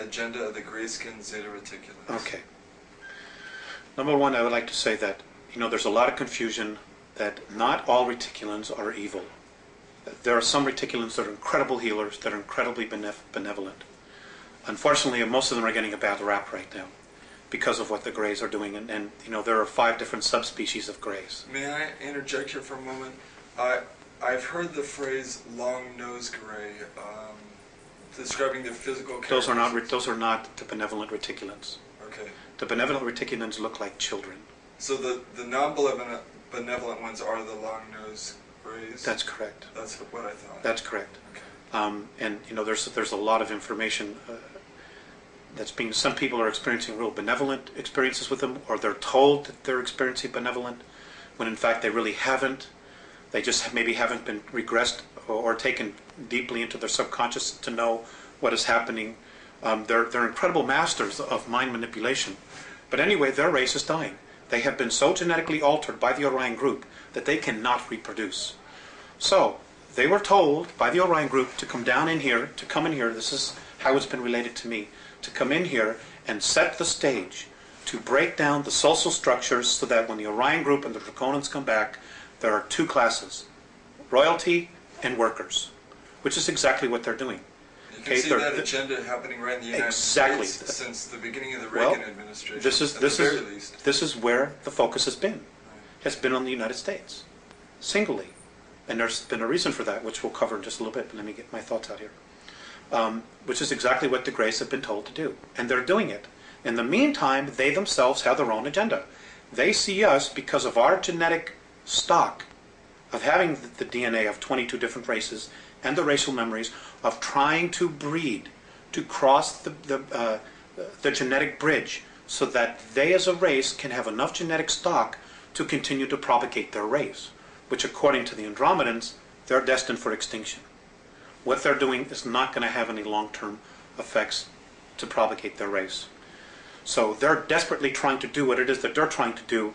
agenda of the grayskin Zeta Reticulans? Okay. Number one, I would like to say that, there's a lot of confusion that not all reticulans are evil. There are some reticulans that are incredible healers, that are incredibly benevolent. Unfortunately, most of them are getting a bad rap right now because of what the Greys are doing. And there are 5 different subspecies of Greys. May I interject here for a moment? I've heard the phrase long-nosed Grey describing the physical characteristics. Those are not the benevolent reticulans. Okay. The benevolent reticulans look like children. So the non-benevolent ones are the long-nosed Greys? That's correct. That's what I thought. That's correct. Okay. And there's a lot of information some people are experiencing real benevolent experiences with them, or they're told that they're experiencing benevolent, when in fact they really haven't. They just maybe haven't been regressed or taken deeply into their subconscious to know what is happening. They're incredible masters of mind manipulation. But anyway, their race is dying. They have been so genetically altered by the Orion group that they cannot reproduce. So they were told by the Orion group to come in here, this is how it's been related to me, to come in here and set the stage to break down the social structures so that when the Orion group and the Draconans come back, there are 2 classes, royalty and workers, which is exactly what they're doing. You can see that agenda happening right in the United States since the beginning of the Reagan administration. This is where the focus has been. Has been on the United States, singly. And there's been a reason for that, which we'll cover in just a little bit, but let me get my thoughts out here. Which is exactly what the Greys have been told to do. And they're doing it. In the meantime, they themselves have their own agenda. They see us, because of our genetic stock, of having the DNA of 22 different races, and the racial memories, of trying to breed, to cross the genetic bridge, so that they as a race can have enough genetic stock to continue to propagate their race, which according to the Andromedans, they're destined for extinction. What they're doing is not going to have any long-term effects to propagate their race. So they're desperately trying to do what it is that they're trying to do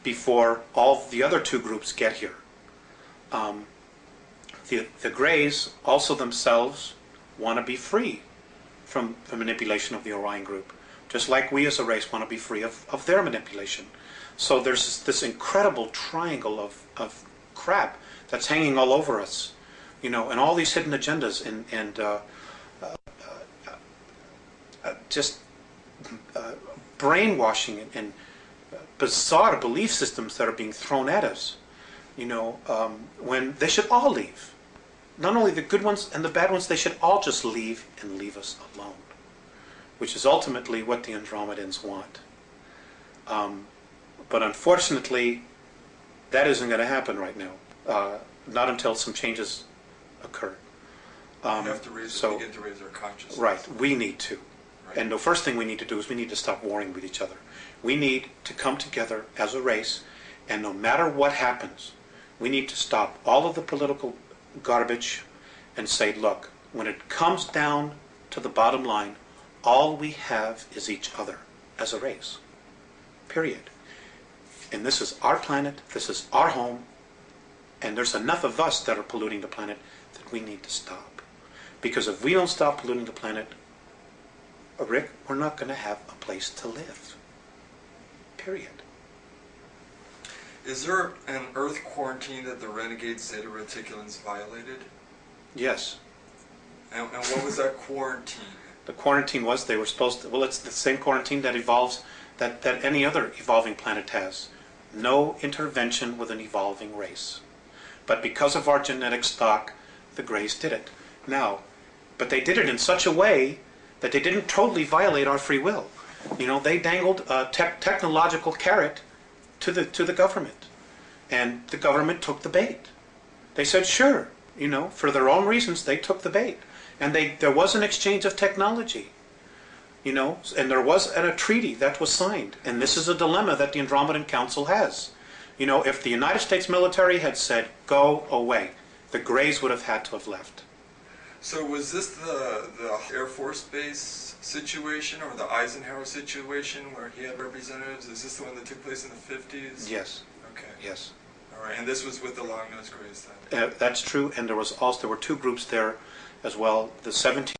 before all the other 2 groups get here. The Greys also themselves want to be free from the manipulation of the Orion group, just like we as a race want to be free of their manipulation. So there's this incredible triangle of crap that's hanging all over us, and all these hidden agendas and just brainwashing and bizarre belief systems that are being thrown at us, when they should all leave. Not only the good ones and the bad ones, they should all just leave and leave us alone, which is ultimately what the Andromedans want. But unfortunately, that isn't going to happen right now, not until some changes occur. We have to begin to raise our consciousness. Right, we need to. Right. And the first thing we need to do is we need to stop warring with each other. We need to come together as a race, and no matter what happens, we need to stop all of the political garbage and say, look, when it comes down to the bottom line, all we have is each other as a race. Period. And this is our planet, this is our home, and there's enough of us that are polluting the planet that we need to stop. Because if we don't stop polluting the planet, Rick, we're not going to have a place to live. Period. Is there an Earth quarantine that the renegade Zeta Reticulans violated? Yes. And what was that quarantine? The quarantine was they were supposed to, well, it's the same quarantine that evolves, that any other evolving planet has. No intervention with an evolving race. But because of our genetic stock, the Greys did it. Now, but they did it in such a way that they didn't totally violate our free will. They dangled a technological carrot to the government, and the government took the bait. They said, sure, for their own reasons, they took the bait, and there was an exchange of technology, and there was a treaty that was signed, and this is a dilemma that the Andromedan Council has. If the United States military had said, go away, the Greys would have had to have left. So was this the Air Force Base situation, or the Eisenhower situation where he had representatives? Is this the one that took place in the 50s? Yes. Okay. Yes. All right, and this was with the long-nosed Greys then? That's true, and there were 2 groups there as well. The 17